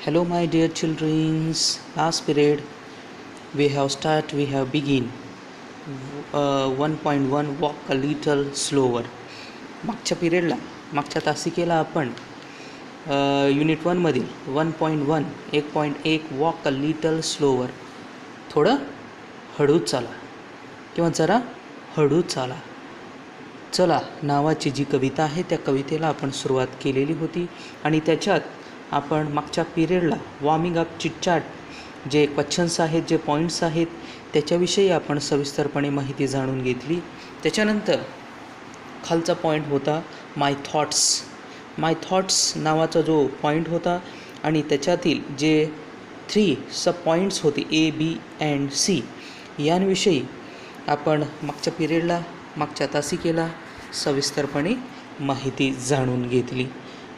Hello, my dear children. Last period we have begin 1.1 walk a little slower. मागच्या तासिकेला आपण unit 1 मधील 1.1 1.1 walk a little slower, थोडं हळू चाला किंवा जरा हळू चाला चला नावाची जी कविता आहे त्या कवितेला आपण सुरुवात केलेली होती आणि त्याच्यात आपण मागच्या पिरियडला वॉर्मिंग अप चिटचॅट जे क्वेश्चन्स आहेत, जे पॉईंट्स आहेत त्याच्याविषयी आपण सविस्तरपणे माहिती जाणून घेतली. त्याच्यानंतर खालचा पॉईंट होता माय थॉट्स नावाचा जो पॉईंट होता आणि त्याच्यातील जे 3 सब पॉईंट्स होते A, B अँड C यांविषयी आपण मागच्या पिरियडला मागच्या तासिकेला सविस्तरपणे माहिती जाणून घेतली.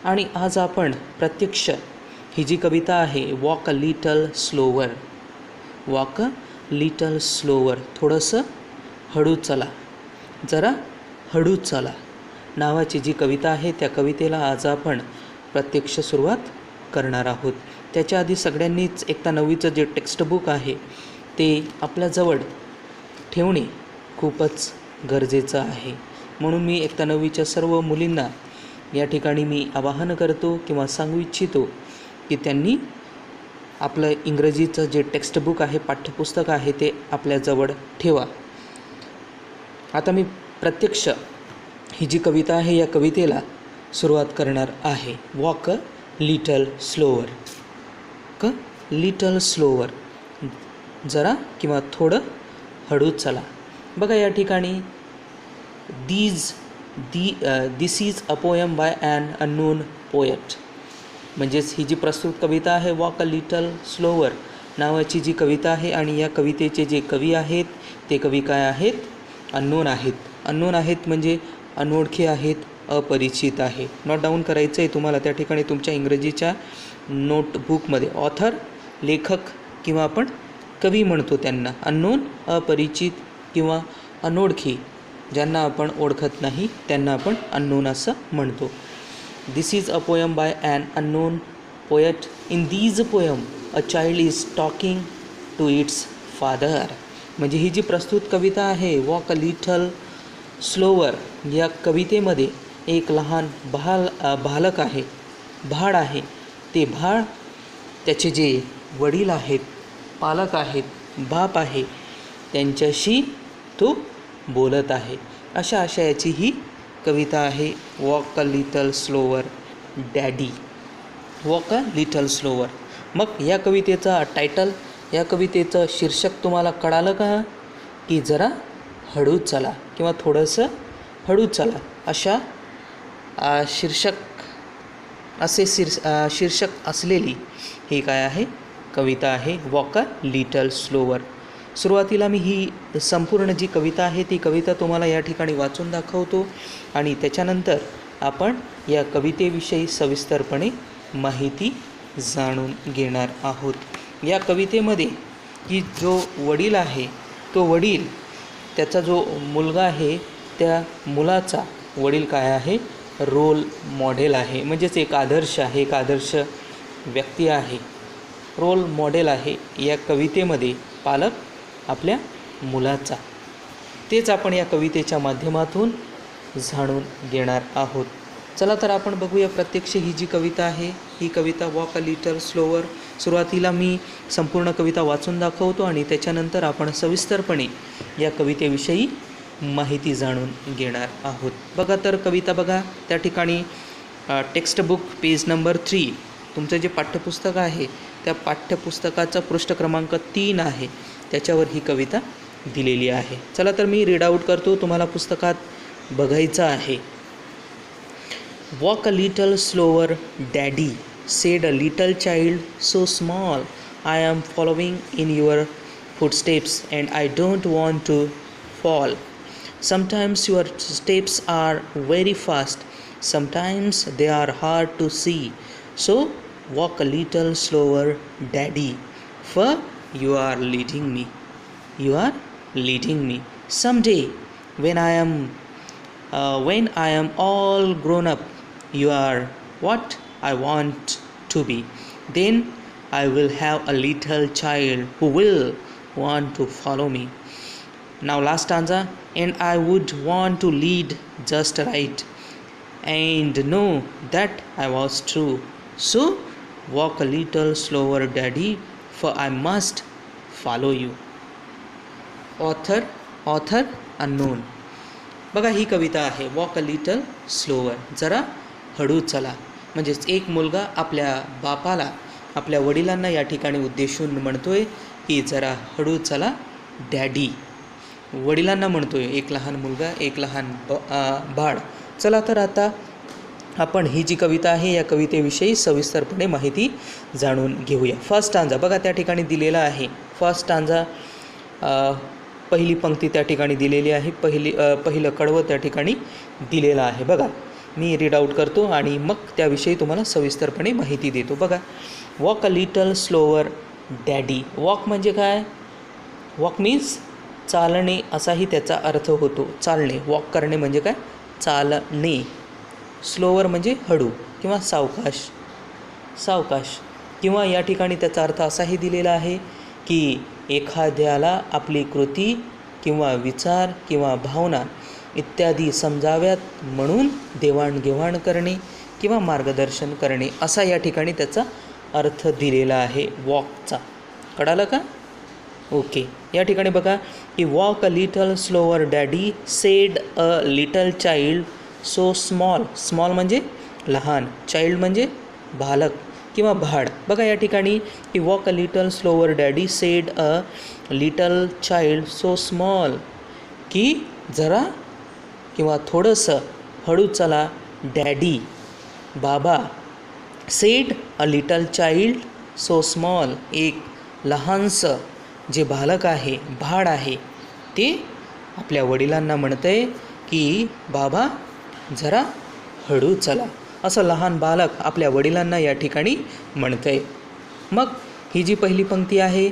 आणि आज आपण प्रत्यक्ष ही जी कविता आहे वॉक अ लिटल स्लोवर, थोडंसं हळू चला, जरा हळू चला नावाची जी कविता आहे त्या कवितेला आज आपण प्रत्यक्ष सुरुवात करणार आहोत. त्याच्या आधी सगळ्यांनीच एकता 9वीचं जे टेक्स्टबुक आहे ते आपल्याजवळ ठेवणे खूपच गरजेचं आहे. म्हणून मी एकता 9वीच्या सर्व मुलींना या ठिकाणी मी आवाहन करतो किंवा सांगू इच्छितो की त्यांनी आपलं इंग्रजीचं जे टेक्स्टबुक आहे, पाठ्यपुस्तक आहे ते आपल्याजवळ ठेवा. आता मी प्रत्यक्ष ही जी कविता आहे या कवितेला सुरुवात करणार आहे. वॉक अ लिटल स्लोवर, जरा किंवा थोडं हळू चला. बघा या ठिकाणी this is a poem by an unknown poet, म्हणजेच ही जी प्रस्तुत कविता आहे वॉक अ लिटल स्लोवर नावाची जी कविता आहे आणि या कवितेचे जे कवी आहेत ते कवी काय आहेत? अननोन आहेत म्हणजे अनोळखी आहेत, अपरिचित आहे. नोट डाऊन करायचं आहे तुम्हाला त्या ठिकाणी तुमच्या इंग्रजीच्या नोटबुकमध्ये. ऑथर, लेखक किंवा आपण कवी म्हणतो त्यांना. अननोन, अपरिचित किंवा अनोळखी, ज्यांना आपण ओळखत नाही त्यांना आपण अननोन असं म्हणतो. This is a poem by an unknown poet. In these poem a child is talking to its father. म्हणजे ही जी प्रस्तुत कविता आहे वॉक अ लिटल स्लोवर या कवितेमध्ये एक लहान बालक आहे, भाड आहे. ते भाड त्याचे जे वडील आहेत, पालक आहेत, बाप आहे त्यांच्याशी तो बोलत आहे. अशा आशयाची ही कविता आहे walk a little slower daddy. Walk a little slower. मग या कवितेचा टायटल, या कवितेचं शीर्षक तुम्हाला कळालं का? की जरा हळू चला किंवा थोडंसं हळू चला अशा शीर्षक असलेली ही काय आहे? कविता आहे वॉक अ लिटल स्लोवर. सुरुवातीला मी ही संपूर्ण जी कविता आहे ती कविता तुम्हाला या ठिकाणी वाचून दाखवतो आणि त्याच्यानंतर आपण या कवितेविषयी सविस्तरपणे माहिती जाणून घेणार आहोत. या कवितेमध्ये की जो वडील आहे तो वडील, त्याचा जो मुलगा आहे त्या मुलाचा वडील काय आहे? रोल मॉडेल आहे, म्हणजेच एक आदर्श आहे, एक आदर्श व्यक्ती आहे, रोल मॉडेल आहे या कवितेमध्ये पालक आपल्या मुलाचा. तेच आपण या कवितेच्या माध्यमातून जाणून घेणार आहोत. चला तर आपण बघूया प्रत्यक्ष ही जी कविता आहे ही कविता वॉक अ लिटल स्लोवर. सुरुवातीला मी संपूर्ण कविता वाचून दाखवतो आणि त्याच्यानंतर आपण सविस्तरपणे या कवितेविषयी माहिती जाणून घेणार आहोत. बघा तर कविता बघा त्या ठिकाणी टेक्स्टबुक पेज नंबर 3 तुमचं जे पाठ्यपुस्तक आहे त्या पाठ्यपुस्तकाचा पृष्ठ क्रमांक 3 आहे, त्याच्यावर ही कविता दिलेली आहे. चला तर मी रीड आऊट करतो, तुम्हाला पुस्तकात बघायचं आहे. Walk a little slower daddy, said a little child so small. I am following in your footsteps and I don't want to fall. Sometimes your steps are very fast, sometimes they are hard to see. So walk a little slower, Daddy, for you are leading me. Someday when I am all grown up, you are what I want to be. then I will have a little child who will want to follow me. Now last stanza, and I would want to lead just right and know that I was true. So walk a little slower, daddy, for I must follow you. Author unknown. बघा ही कविता आहे, walk a little slower, जरा हळू चला. म्हणजेच एक मुलगा आपल्या बापाला, आपल्या वडिलांना या ठिकाणी उद्देशून म्हणतोय की जरा हळू चला डॅडी. वडिलांना म्हणतोय, एक लहान मुलगा, एक लहान बाळ. चला तर आता आपण ही जी कविता आहे या कवितेविषयी सविस्तरपणे माहिती जाणून घेऊया. फर्स्ट स्टांजा बघा त्या ठिकाणी दिलेला आहे. फर्स्ट स्टांजा पहिली पंक्ती त्या ठिकाणी दिलेली आहे, पहिलं कडवं त्या ठिकाणी दिलेलं आहे. बघा मी रीड आऊट करतो आणि मग त्याविषयी तुम्हाला सविस्तरपणे माहिती देतो. बघा, walk a little slower daddy. Walk म्हणजे काय? वॉक मीन्स चालणे असाही त्याचा अर्थ होतो. चालणे, वॉक करणे म्हणजे काय? चालणे. स्लोवर म्हणजे हळू किंवा सावकाश. किंवा या ठिकाणी त्याचा अर्थ असाही दिलेला आहे की एखाद्याला आपली कृती किंवा विचार किंवा भावना इत्यादी समजाव्यात म्हणून देवाणघेवाण करणे किंवा मार्गदर्शन करणे, असा या ठिकाणी त्याचा अर्थ दिलेला आहे वॉकचा. कळालं का? ओके. या ठिकाणी बघा की walk a little slower daddy said a little child so small. Small म्हणजे लहान, चाइल्ड म्हणजे बालक किंवा भाड. बघा या ठिकाणी की walk a little slower daddy said a little child so small, की जरा किंवा थोडंसं हळू चला डॅडी, बाबा. Sed a little child so small, एक लहानसं जे बालक आहे, भाड आहे, ते आपल्या वडिलांना म्हणतं आहे की बाबा जरा हळू चला. असं लहान बालक आपल्या वडिलांना या ठिकाणी म्हणतं आहे. मग ही जी पहिली पंक्ती आहे,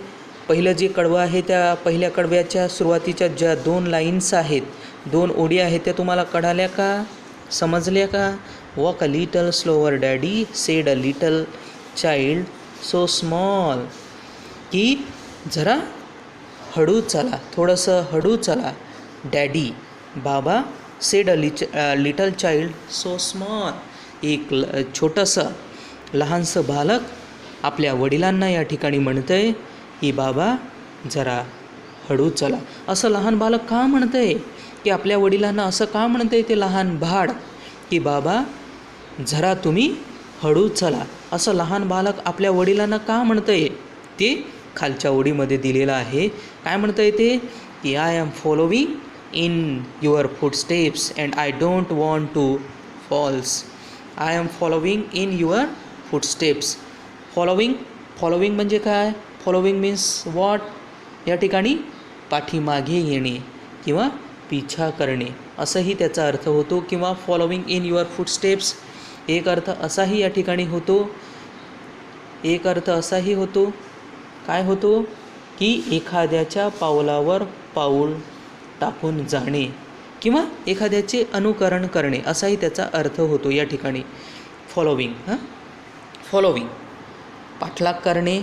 पहिलं जे कडवं आहे, त्या पहिल्या कडव्याच्या सुरुवातीच्या ज्या 2 लाईन्स आहेत, 2 ओळी आहेत, त्या तुम्हाला कळाल्या का? समजल्या का? Walk a little slower daddy said a little child so small, की जरा हळू चला, थोडंसं हळू चला डॅडी, बाबा. Sed a little child so small, एक छोटंसं लहानसं बालक आपल्या वडिलांना या ठिकाणी म्हणतं आहे की बाबा जरा हळू चला. असं लहान बालक का म्हणतं आहे? की आपल्या वडिलांना असं का म्हणतं आहे ते लहान भाड की बाबा जरा तुम्ही हळू चला? असं लहान बालक आपल्या वडिलांना का म्हणतं आहे ते खालच्या ओळीमध्ये दिलेलं आहे. काय म्हणतं आहे ते? की I am following in your footsteps and I don't want to falls. I am following in your footsteps. Following म्हणजे काय? Following means what? या ठिकाणी पाठीमागे येणे किंवा पिछा करणे असंही त्याचा अर्थ होतो. किंवा फॉलोविंग इन युअर फुटस्टेप्स एक अर्थ असाही या ठिकाणी होतो. एक अर्थ असाही होतो, काय होतो? की एखाद्याच्या पावलावर पाऊल टाकून जाणे किंवा एखाद्याचे अनुकरण करणे असाही त्याचा अर्थ होतो या ठिकाणी. फॉलोविंग पाठलाग करणे,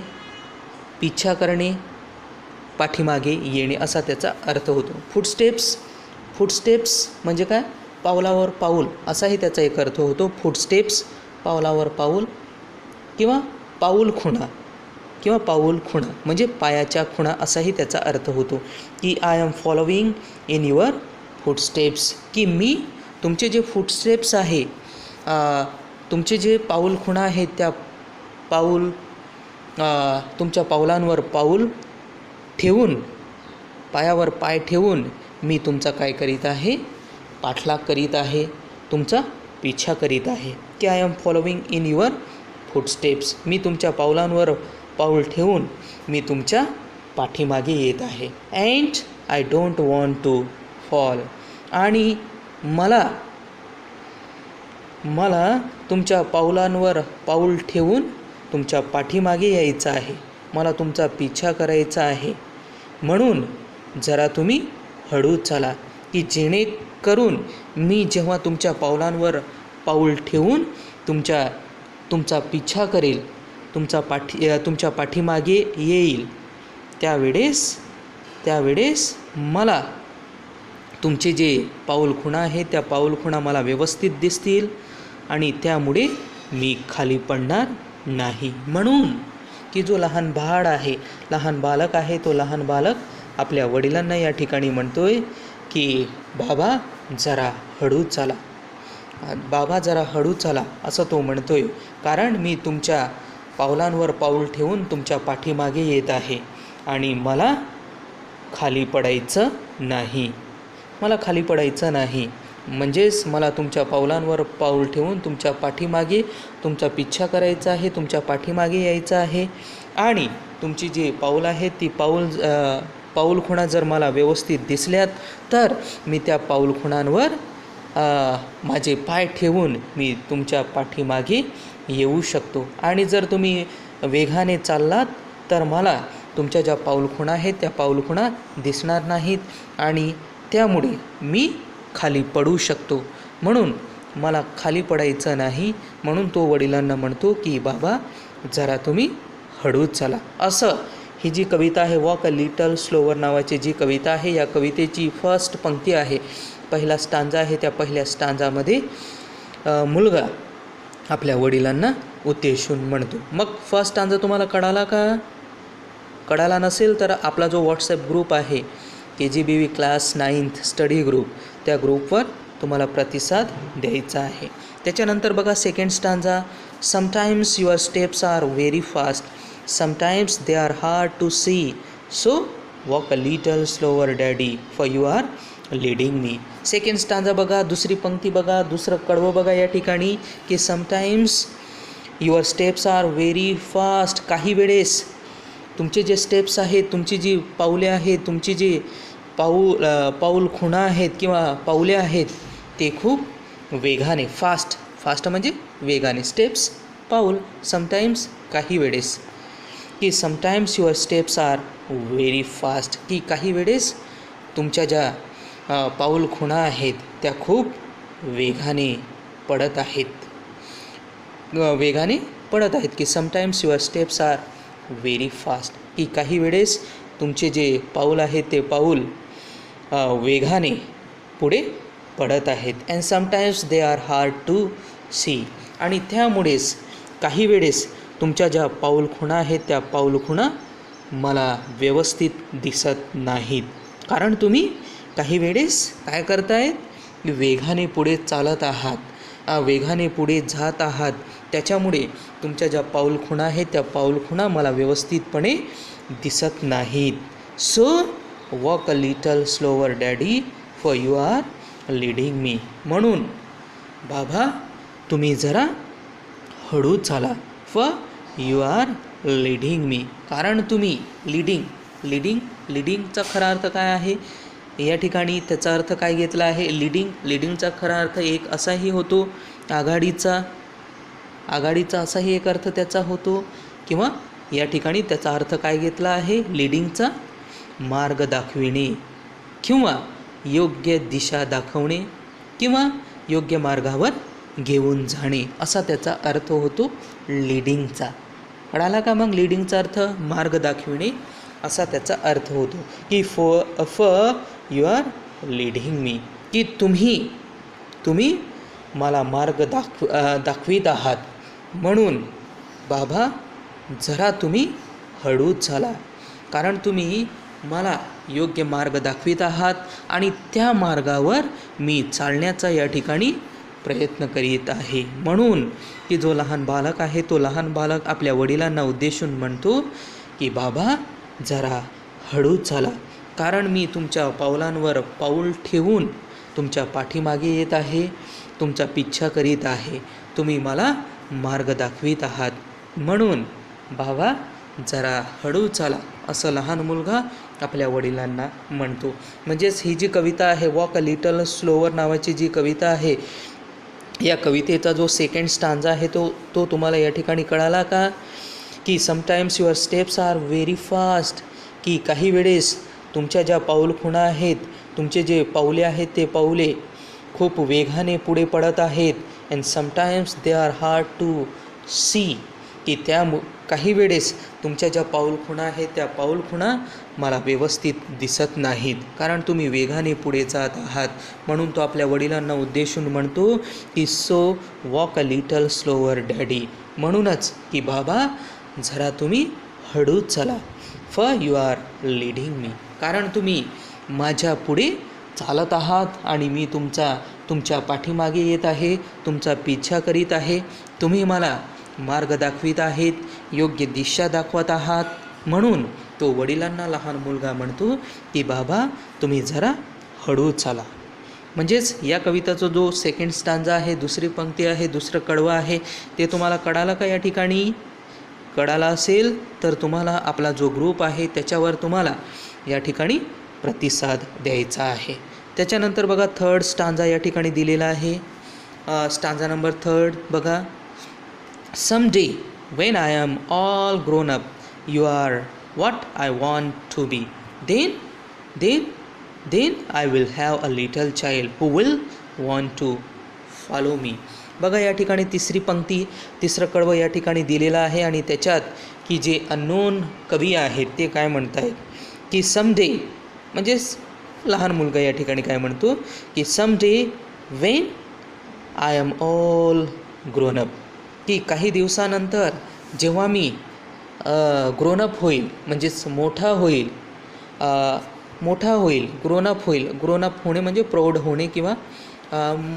पिछा करणे, पाठीमागे येणे असा त्याचा अर्थ होतो. फुटस्टेप्स म्हणजे काय? पावलावर पाऊल असाही त्याचा एक अर्थ होतो. फुटस्टेप्स पावलावर पाऊल किंवा पाऊल खुणा म्हणजे पायाच्या खुणा असाही त्याचा अर्थ होतो. की I am following in your footsteps, की मी तुमचे जे फुटस्टेप्स आहे, तुमचे जे पाऊल खुणा आहेत, त्या तुमच्या पावलांवर पाऊल ठेवून, पायावर पाय ठेवून मी तुमचा काय करीत आहे? पाठलाग करीत आहे, तुमचा पिछा करीत आहे. की I am following in your footsteps, मी तुमच्या पावलांवर पाऊल ठेवून मी तुमच्या पाठीमागे येत आहे. And I don't want to fall, आणि मला तुमच्या पावलांवर पाऊल ठेवून तुमच्या पाठीमागे यायचं आहे, मला तुमचा पिछा करायचा आहे. म्हणून जरा तुम्ही हळू चला, की जेणेकरून मी जेव्हा तुमच्या पावलांवर पाऊल ठेवून तुमचा पिछा करेल तुमच्या पाठीमागे येईल त्यावेळेस मला तुमचे जे पाऊलखुणा आहे त्या पाऊलखुणा मला व्यवस्थित दिसतील आणि त्यामुळे मी खाली पडणार नाही. म्हणून की जो लहान बालक आहे तो लहान बालक आपल्या वडिलांना या ठिकाणी म्हणतोय की बाबा जरा हळू चाला असं तो म्हणतोय. कारण मी तुमच्या पावलांवर पाऊल ठेवून तुमच्या पाठीमागे येत आहे आणि मला खाली पडायचं नाही. म्हणजेच मला तुमच्या पावलांवर पाऊल ठेवून तुमच्या पाठीमागे तुमचा पिच्छा करायचा आहे, तुमच्या पाठीमागे यायचं आहे. आणि तुमची जी पाऊल आहेत ती पाऊलखुणा जर मला व्यवस्थित दिसल्यात तर मी त्या पाऊलखुणांवर माझे पाय ठेवून मी तुमच्या पाठीमागे येऊ शकतो. आणि जर तुम्ही वेगाने चाललात तर मला तुमच्या ज्या पाऊलखुणा आहेत त्या पाऊलखुणा दिसणार नाहीत आणि त्यामुळे मी खाली पडू शकतो. म्हणून मला खाली पडायचं नाही. म्हणून तो वडिलांना म्हणतो की बाबा जरा तुम्ही हळू चला. असं ही जी कविता आहे वॉक अ लिटल स्लोवर नावाची जी कविता आहे, या कवितेची फर्स्ट पंक्ती आहे, पहिला स्टांजा आहे. त्या पहिल्या स्टांजामध्ये मुलगा आपल्या वडिलांना उद्देशून म्हणतो. मग फर्स्ट स्टांजा तुम्हाला कळाला का? कळाला नसेल तर आपला जो व्हॉट्सॲप ग्रुप आहे KGBV class 9th study group, त्या ग्रुपवर तुम्हाला प्रतिसाद द्यायचा आहे. त्याच्यानंतर बघा second stanza, sometimes your steps are very fast, sometimes they are hard to see, so walk a little slower daddy for you are leading me. Second stanza बघा, दुसरी पंक्ती बघा, दुसरं कडवं बघा या ठिकाणी की sometimes your steps are very fast. काही वेळेस तुमचे जे स्टेप्स आहेत, तुमची जी पाऊले आहेत, तुमची जी पाऊलखुणा आहेत किंवा पाऊले आहेत ते खूप वेगाने, फास्ट म्हणजे वेगाने, स्टेप्स पाऊल, समटाईम्स काही वेळेस, की sometimes your steps are very fast, की काही वेळेस तुमच्या ज्या पाऊलखुणा आहेत त्या खूप वेगाने पडत आहेत, की sometimes your steps are very fast, की काही वेळेस तुमचे जे पाऊल आहेत ते पाऊल वेगाने पुढे पडत आहेत. And sometimes they are hard to see, आणि त्यामुळेच काही वेळेस तुमच्या ज्या पाऊलखुणा आहेत त्या पाऊलखुणा मला व्यवस्थित दिसत नाहीत. कारण तुम्ही काही वेळेस काय करतायत, वेगाने पुढे चालत आहात, वेगाने पुढे जात आहात. त्याच्यामुळे तुमच्या ज्या पाऊलखुणा आहेत त्या पाऊलखुणा मला व्यवस्थितपणे दिसत नाहीत. So walk a little slower daddy for you are leading me. म्हणून बाबा तुम्ही जरा हळू चाला, for you are leading me. कारण तुम्ही लीडिंगचा खरा अर्थ काय आहे या ठिकाणी, त्याचा अर्थ काय घेतला आहे, लीडिंगचा खरा अर्थ एक असाही होतो आघाडीचा असाही एक अर्थ त्याचा होतो, किंवा या ठिकाणी त्याचा अर्थ काय घेतला आहे, लीडिंगचा मार्ग दाखविणे किंवा योग्य दिशा दाखवणे किंवा योग्य मार्गावर घेऊन जाणे, असा त्याचा अर्थ होतो लीडिंगचा. कळाला का? मग लीडिंगचा अर्थ मार्ग दाखविणे असा त्याचा अर्थ होतो, की फॉर यू आर लीडिंग मी, की तुम्ही मला मार्ग दाखवीत आहात. म्हणून बाबा जरा तुम्ही हळू चाला, कारण तुम्ही मला योग्य मार्ग दाखवीत आहात आणि त्या मार्गावर मी चालण्याचा या ठिकाणी प्रयत्न करीत आहे. म्हणून की जो लहान बालक आहे तो लहान बालक आपल्या वडिलांना उद्देशून म्हणतो की बाबा जरा हळू चाला, कारण मी तुमच्या पावलांवर पाऊल ठेवून तुमच्या पाठीमागे येत आहे, तुमचा पिच्छा करीत आहे, तुम्ही मला मार्ग दाखवीत आहात. म्हणून बाबा जरा हळू चाला, असं लहान मुलगा आपल्या वडिलांना म्हणतो. म्हणजेच ही जी कविता आहे वॉक अ लिटल स्लोवर नावाची जी कविता आहे, या कवितेचा जो सेकंड स्टांजा आहे तो तुम्हाला या ठिकाणी कळाला का, की sometimes your steps are very fast, की काही वेळेस तुमच्या ज्या पाऊलखुणा आहेत, तुमचे जे पाऊले आहेत ते पाऊले खूप वेगाने पुढे पडत आहेत. And sometimes they are hard to see, की काही वेळेस तुमच्या ज्या पाऊलखुणा आहेत त्या पाऊलखुणा मला व्यवस्थित दिसत नाहीत, कारण तुम्ही वेगाने पुढे जात आहात. म्हणून तो आपल्या वडिलांना उद्देशून म्हणतो की so walk a little slower daddy. म्हणूनच की बाबा जरा तुम्ही हळू चला. For you are leading me, कारण तुम्ही माझ्या पुढे चालत आहात आणि मी तुमच्या पाठीमागे येत आहे, तुमचा पिच्छा करीत आहे. तुम्ही मला मार्ग दाखवित आहेत, योग्य दिशा दाखवत आहात. म्हणून तो वडिलांना लहान मुलगा म्हणतो की बाबा तुम्ही जरा हळू चाला. म्हणजेच या कविताचा जो सेकंड स्टांजा आहे, दुसरी पंक्ती आहे, दुसरं कडवं आहे, ते तुम्हाला कळालं का? या ठिकाणी कळालं असेल तर तुम्हाला आपला जो ग्रुप आहे त्याच्यावर तुम्हाला या ठिकाणी प्रतिसाद द्यायचा आहे. त्याच्यानंतर बघा थर्ड स्टांजा या ठिकाणी दिलेला आहे. स्टांजा नंबर 3 बघा. Someday when I am all grown up, you are what I want to be. Then I will have a little child who will want to follow me. बघा या ठिकाणी तिसरी पंक्ती, तिसरं कडवं या ठिकाणी दिलेलं आहे आणि त्याच्यात की जे अननोन कवी आहेत ते काय म्हणत आहेत की समडे, म्हणजेच लहान मुलगा या ठिकाणी काय म्हणतो की someday when I am all grown up, की काही दिवसानंतर जेव्हा मी ग्रोनअप होईल, म्हणजेच मोठा होईल, ग्रोनअप होईल. ग्रोनअप होणे म्हणजे प्रौढ होणे किंवा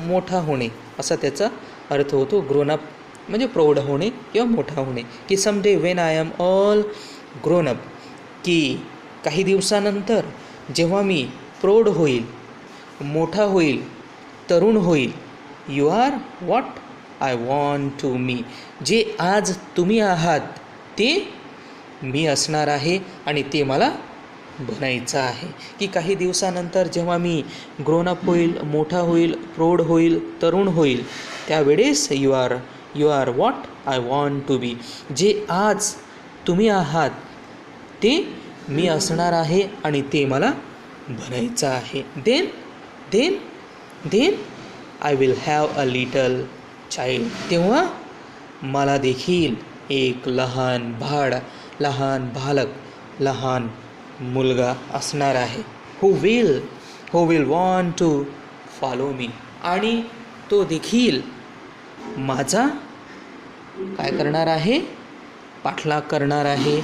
मोठा होणे असा त्याचा अर्थ होतो. ग्रोनअप म्हणजे प्रौढ होणे किंवा मोठा होणे. की someday when I am all grown up, की काही दिवसानंतर जेव्हा मी प्रौढ होईल, मोठा होईल, तरुण होईल, you are what I want to me, जे आज तुम्ही आहात ते मी असणार आहे आणि ते मला बनायचं आहे. की काही दिवसानंतर जेव्हा मी ग्रोनअप होईल, मोठा होईल, प्रौढ होईल, तरुण होईल, त्यावेळेस you are what I want to be, जे आज तुम्ही आहात ते मी असणार आहे आणि ते मला बनायचं आहे. Then I will have a little child, तेव्हा मला देखील एक लहान बालक, लहान मुलगा असणार आहे. Who will want to follow me, आणि तो देखील माझा काय करणार आहे? पाठलाग करणार आहे,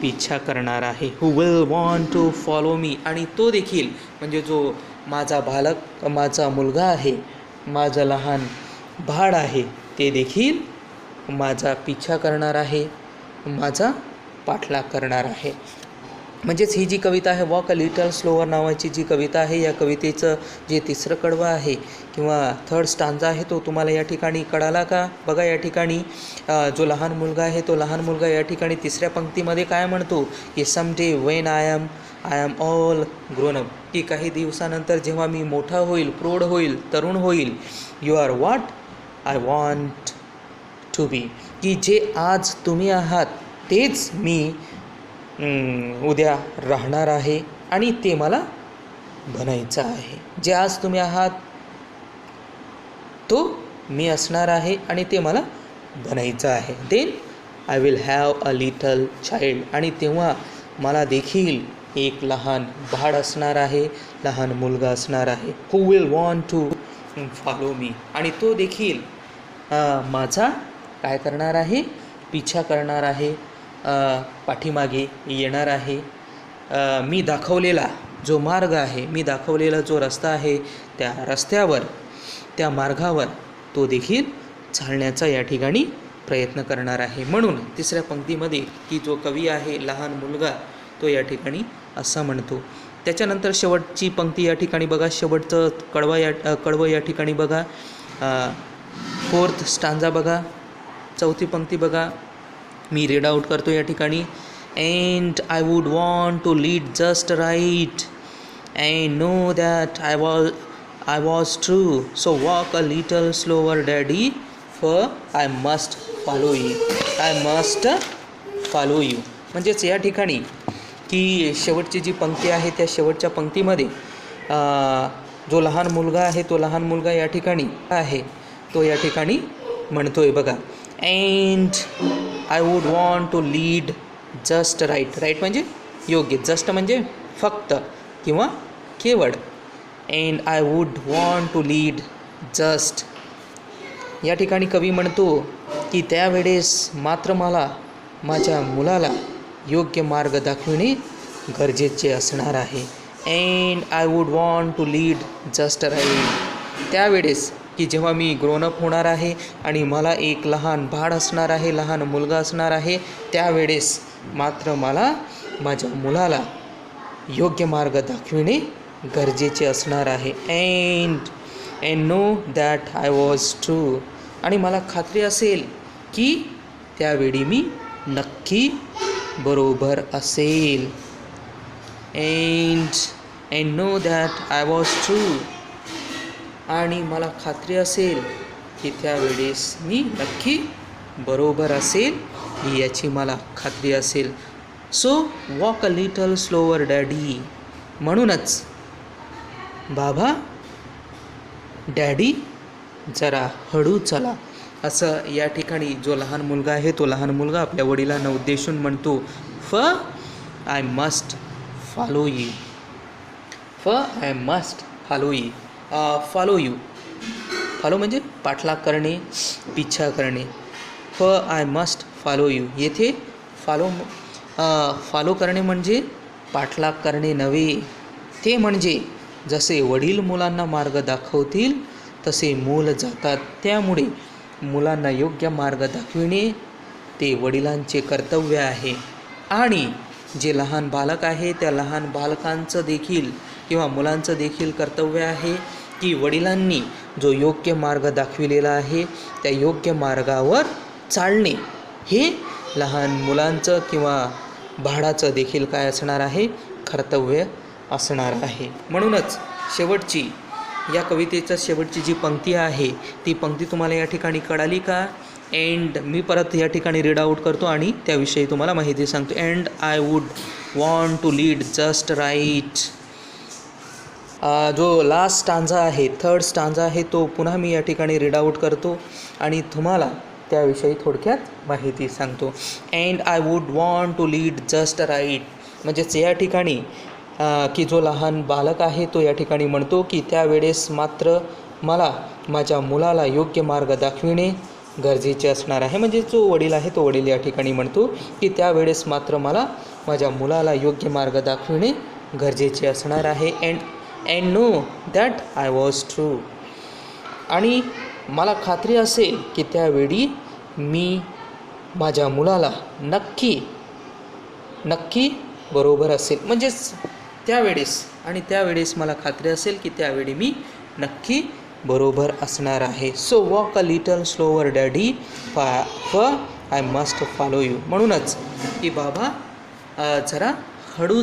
पिच्छा करणार आहे. Who will want to follow me, आणि तो देखील म्हणजे जो माझा बालक, माझा मुलगा आहे, माझं लहान बाळ आहे, ते देखील माझा पिच्छा करणार आहे, माझा पाठलाग करणार आहे. म्हणजेच ही जी कविता आहे वॉक अ लिटल स्लोवर नावाची जी कविता आहे, या कवितेचं जे तिसरं कडवं आहे किंवा थर्ड स्टांजा आहे तो तुम्हाला या ठिकाणी कळाला का? बघा या ठिकाणी जो लहान मुलगा आहे तो लहान मुलगा या ठिकाणी तिसऱ्या पंक्तीमध्ये काय म्हणतो की someday when I am all grown up, की काही दिवसानंतर जेव्हा मी मोठा होईल, प्रौढ होईल, तरुण होईल, you are what I want to be, की जे आज तुम्ही आहात तेच मी उद्या राहणार आहे आणि ते मला बनायचं आहे. जे आज तुम्ही आहात तो मी असणार आहे आणि ते मला बनायचं आहे. Then I will have a little child, आणि तेव्हा मला देखील एक लहान बाळ असणार आहे, लहान मुलगा असणार आहे. Who will want to follow me, आणि तो देखील माझा काय करणार आहे? पिच्छा करणार आहे, पाठीमागे येणार आहे. मी दाखवलेला जो मार्ग आहे, मी दाखवलेला जो रस्ता आहे, त्या रस्त्यावर, त्या मार्गावर तो देखील चालण्याचा या ठिकाणी प्रयत्न करणार आहे. म्हणून तिसऱ्या पंक्तीमध्ये की जो कवी आहे लहान मुलगा तो या ठिकाणी असं म्हणतो. त्याच्यानंतर शेवटची पंक्ती या ठिकाणी बघा, शेवटचं कडवं या ठिकाणी बघा, फोर्थ स्टांजा बघा, चौथी पंक्ती बघा, मी रीड आउट करतो या ठिकाणी. And I would want to lead just right and know that I was true, so walk a little slower daddy, for I must follow you. म्हणजेच या ठिकाणी की शेवटची जी पंक्ती आहे त्या शेवटच्या पंक्तीमध्ये जो लहान मुलगा आहे तो लहान मुलगा या ठिकाणी आहे तो या ठिकाणी म्हणतोय बघा and I would want to lead just right. Right म्हणजे योग्य, जस्ट म्हणजे फक्त किंवा केवळ. And I would want to lead just. या ठिकाणी कवी म्हणतो की त्यावेळेस मात्र मला माझ्या मुलाला योग्य मार्ग दाखविणे गरजेचे असणार आहे. And I would want to lead just right. त्यावेळेस की जेव्हा मी ग्रोनअप होणार आहे आणि मला एक लहान बाळ असणार आहे, लहान मुलगा असणार आहे, त्यावेळेस मात्र मला माझ्या मुलाला योग्य मार्ग दाखविणे गरजेचे असणार आहे. And know that I was true. आणि मला खात्री असेल की त्यावेळी मी नक्की बरोबर असेल. And know that I was true. आणि मला खात्री असेल की त्यावेळेस मी नक्की बरोबर असेल ही याची मला खात्री असेल. So walk a little slower daddy. म्हणूनच बाबा, डॅडी जरा हळू चला, असं या ठिकाणी जो लहान मुलगा आहे तो लहान मुलगा आपल्या वडिलांना उद्देशून म्हणतो. I must follow you. I must follow you. Follow म्हणजे पाठलाग करणे, पिच्छा करणे. I must follow you. येथे फॉलो करणे म्हणजे पाठलाग करणे नव्हे. ते म्हणजे जसे वडील मुलांना मार्ग दाखवतील तसे मूल जातात. त्यामुळे मुलांना योग्य मार्ग दाखविणे ते वडिलांचे कर्तव्य आहे. आणि जे लहान बालक आहे त्या लहान बालकांचं देखील किंवा मुलांचं देखील कर्तव्य आहे की वडिलांनी जो योग्य मार्ग दाखविलेला आहे त्या योग्य मार्गावर चालणे हे लहान मुलांचं किंवा बाळाचं देखील काय असणार आहे, कर्तव्य असणार आहे. म्हणूनच या कवितेचं शेवटची जी पंक्ती आहे ती पंक्ती तुम्हाला या ठिकाणी कळाली का? अँड मी परत या ठिकाणी रीड आऊट करतो आणि त्याविषयी तुम्हाला माहिती सांगतो. And I would want to lead just right. जो लास्ट स्टांजा आहे, थर्ड स्टांजा आहे, तो पुन्हा मी या ठिकाणी रीड आऊट करतो आणि तुम्हाला त्याविषयी थोडक्यात माहिती सांगतो. And I would want to lead just right. म्हणजेच या ठिकाणी की जो लहान बालक आहे तो या ठिकाणी म्हणतो की त्यावेळेस मात्र मला माझ्या मुलाला योग्य मार्ग दाखविणे गरजेचे असणार आहे. म्हणजे जो वडील आहे तो वडील या ठिकाणी म्हणतो की त्यावेळेस मात्र मला माझ्या मुलाला योग्य मार्ग दाखविणे गरजेचे असणार आहे. And know that I was true. आणि मला खात्री असेल की त्यावेळी मी माझ्या मुलाला नक्की बरोबर असेल. म्हणजेच त्यावेळेस मला खात्री असेल की त्यावेळी मी नक्की बरोबर असणार आहे. So walk a little slower daddy I must follow you. म्हणूनच की बाबा जरा हळू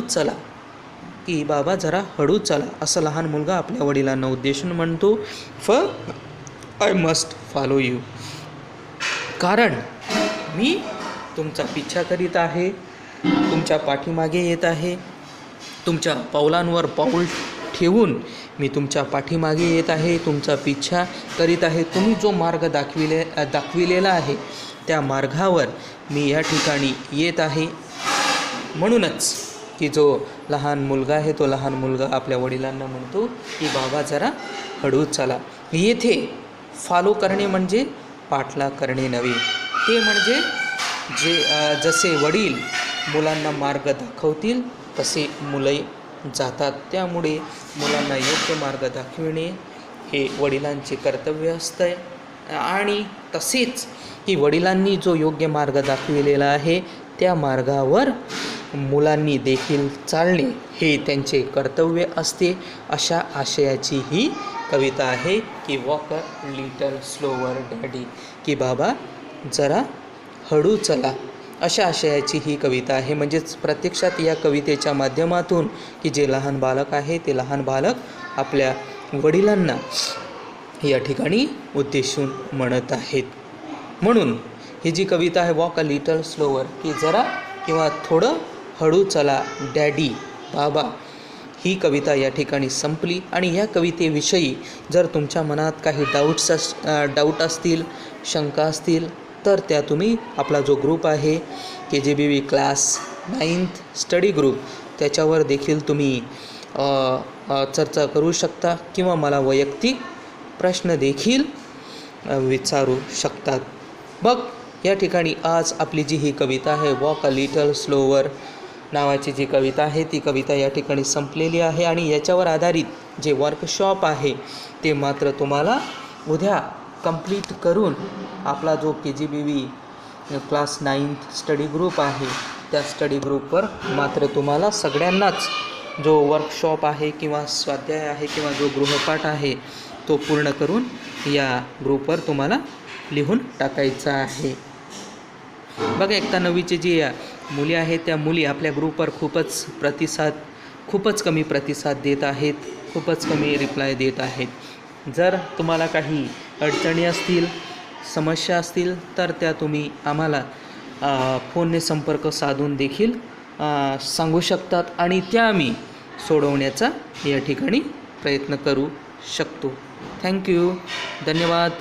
चला असं लहान मुलगा आपल्या वडिलांना उद्देशून म्हणतो. I must follow you. कारण मी तुमचा पिच्छा करीत आहे, तुमच्या पाठीमागे येत आहे, तुमच्या पावलांवर पाऊल ठेवून मी तुमच्या पाठीमागे येत आहे, तुमचा पिच्छा करीत आहे. तुम्ही जो मार्ग दाखविलेला आहे त्या मार्गावर मी या ठिकाणी येत आहे. म्हणूनच की जो लहान मुलगा आहे तो लहान मुलगा आपल्या वडिलांना म्हणतो की बाबा जरा हळू चला. येथे फॉलो करणे म्हणजे पाठलाग करणे नव्हे. ते म्हणजे जसे वडील मुलांना मार्ग दाखवतील तसे मुले जातात. त्यामुळे मुलांना योग्य मार्ग दाखविणे हे वडिलांचे कर्तव्य असतं. आणि तसेच की वडिलांनी जो योग्य मार्ग दाखविलेला आहे त्या मार्गावर मुलांनी देखील चालणे हे त्यांचे कर्तव्य असते. अशा आशयाची ही कविता आहे की walk a little slower daddy. की बाबा जरा हळू चला अशा आशयाची ही कविता आहे. म्हणजेच प्रत्यक्षात या कवितेच्या माध्यमातून की जे लहान बालक आहे ते लहान बालक आपल्या वडिलांना या ठिकाणी उद्देशून म्हणत आहेत. म्हणून ही जी कविता आहे वॉक अ लिटल स्लोवर की जरा किंवा थोडं हळू चला डॅडी बाबा, ही कविता या ठिकाणी संपली. आणि या कवितेविषयी जर तुमच्या मनात काही डाऊट असतील, शंका असतील तर त्या तुम्ही आपला जो ग्रुप आहे KGBV class 9th study group त्याच्यावर देखील तुम्ही चर्चा करू शकता किंवा मला वैयक्तिक प्रश्न देखील विचारू शकतात. बघ या ठिकाणी आज आपली जी ही कविता आहे वॉक अ लिटल स्लोवर नावाची जी कविता आहे ती कविता या ठिकाणी संपलेली आहे आणि याच्यावर आधारित जे वर्कशॉप आहे ते मात्र तुम्हाला उद्या कंप्लीट करून आपला जो KGBV class 9th study group आहे त्या स्टडी ग्रुपवर मात्र तुम्हाला सगळ्यांनाच जो वर्कशॉप आहे किंवा स्वाध्याय आहे किंवा जो गृहपाठ आहे तो पूर्ण करून या ग्रुपवर तुम्हाला लिहून टाकायचा आहे. बघा एकता 9वीचे जे मुली आहेत त्या मुली आपल्या ग्रुपवर खूपच कमी प्रतिसाद देत आहेत, खूपच कमी रिप्लाय देत आहेत. जर तुम्हाला काही अडचणी असतील, समस्या असतील तर त्या तुम्ही आम्हाला फोनने संपर्क साधून देखील सांगू शकतात आणि त्या आम्ही सोडवण्याचा या ठिकाणी प्रयत्न करू शकतो. थँक्यू. धन्यवाद.